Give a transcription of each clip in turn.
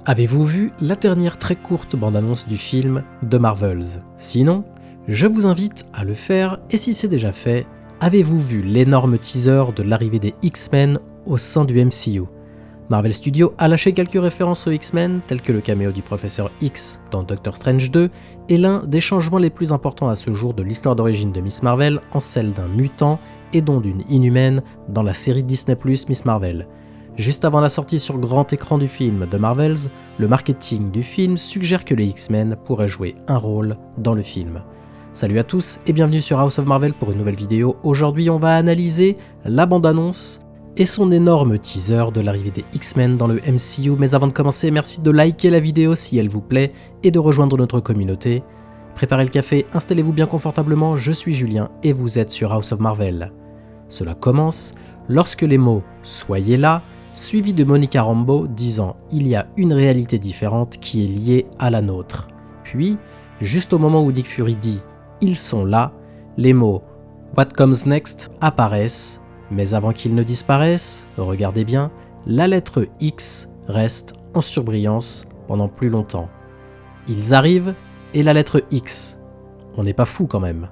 Avez-vous vu la dernière très courte bande-annonce du film The Marvels? Sinon, je vous invite à le faire, et si c'est déjà fait, avez-vous vu l'énorme teaser de l'arrivée des X-Men au sein du MCU? Marvel Studios a lâché quelques références aux X-Men, telles que le caméo du Professeur X dans Doctor Strange 2, et l'un des changements les plus importants à ce jour de l'histoire d'origine de Miss Marvel en celle d'un mutant et donc d'une inhumaine dans la série Disney+, Miss Marvel. Juste avant la sortie sur grand écran du film The Marvels, le marketing du film suggère que les X-Men pourraient jouer un rôle dans le film. Salut à tous et bienvenue sur House of Marvel pour une nouvelle vidéo. Aujourd'hui on va analyser la bande-annonce et son énorme teaser de l'arrivée des X-Men dans le MCU. Mais avant de commencer, merci de liker la vidéo si elle vous plaît et de rejoindre notre communauté. Préparez le café, installez-vous bien confortablement, je suis Julien et vous êtes sur House of Marvel. Cela commence lorsque les mots « Soyez là » suivi de Monica Rambeau disant « Il y a une réalité différente qui est liée à la nôtre ». Puis, juste au moment où Nick Fury dit « Ils sont là », les mots « What comes next » apparaissent, mais avant qu'ils ne disparaissent, regardez bien, la lettre X reste en surbrillance pendant plus longtemps. Ils arrivent et la lettre X. On n'est pas fou quand même.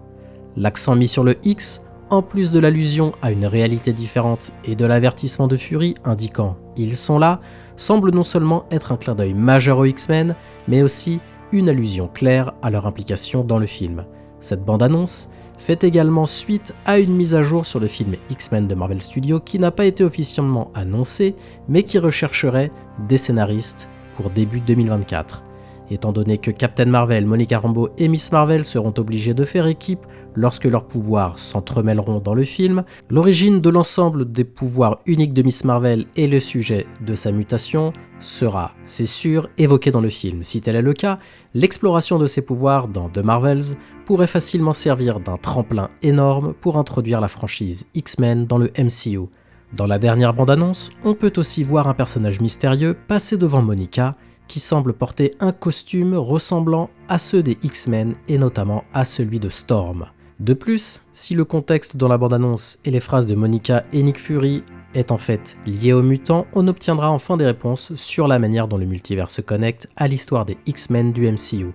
L'accent mis sur le X, en plus de l'allusion à une réalité différente et de l'avertissement de Fury indiquant « Ils sont là », semble non seulement être un clin d'œil majeur aux X-Men, mais aussi une allusion claire à leur implication dans le film. Cette bande-annonce fait également suite à une mise à jour sur le film X-Men de Marvel Studios qui n'a pas été officiellement annoncé, mais qui rechercherait des scénaristes pour début 2024. Étant donné que Captain Marvel, Monica Rambeau et Miss Marvel seront obligés de faire équipe lorsque leurs pouvoirs s'entremêleront dans le film, l'origine de l'ensemble des pouvoirs uniques de Miss Marvel et le sujet de sa mutation sera, c'est sûr, évoqué dans le film. Si tel est le cas, l'exploration de ses pouvoirs dans The Marvels pourrait facilement servir d'un tremplin énorme pour introduire la franchise X-Men dans le MCU. Dans la dernière bande-annonce, on peut aussi voir un personnage mystérieux passer devant Monica, qui semble porter un costume ressemblant à ceux des X-Men et notamment à celui de Storm. De plus, si le contexte dans la bande-annonce et les phrases de Monica et Nick Fury est en fait lié aux mutants, on obtiendra enfin des réponses sur la manière dont le multivers se connecte à l'histoire des X-Men du MCU.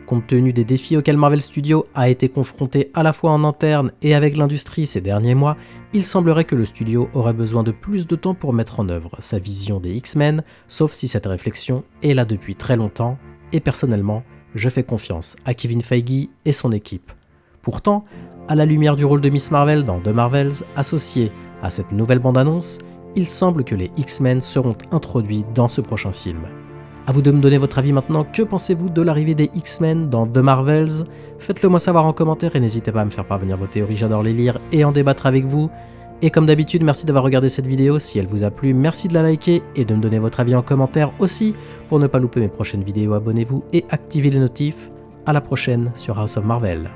Compte tenu des défis auxquels Marvel Studios a été confronté à la fois en interne et avec l'industrie ces derniers mois, il semblerait que le studio aurait besoin de plus de temps pour mettre en œuvre sa vision des X-Men, sauf si cette réflexion est là depuis très longtemps, et personnellement, je fais confiance à Kevin Feige et son équipe. Pourtant, à la lumière du rôle de Miss Marvel dans The Marvels, associé à cette nouvelle bande-annonce, il semble que les X-Men seront introduits dans ce prochain film. A vous de me donner votre avis maintenant, que pensez-vous de l'arrivée des X-Men dans The Marvels? Faites-le moi savoir en commentaire et n'hésitez pas à me faire parvenir vos théories, j'adore les lire et en débattre avec vous. Et comme d'habitude, merci d'avoir regardé cette vidéo, si elle vous a plu, merci de la liker et de me donner votre avis en commentaire aussi. Pour ne pas louper mes prochaines vidéos, abonnez-vous et activez les notifs. À la prochaine sur House of Marvel.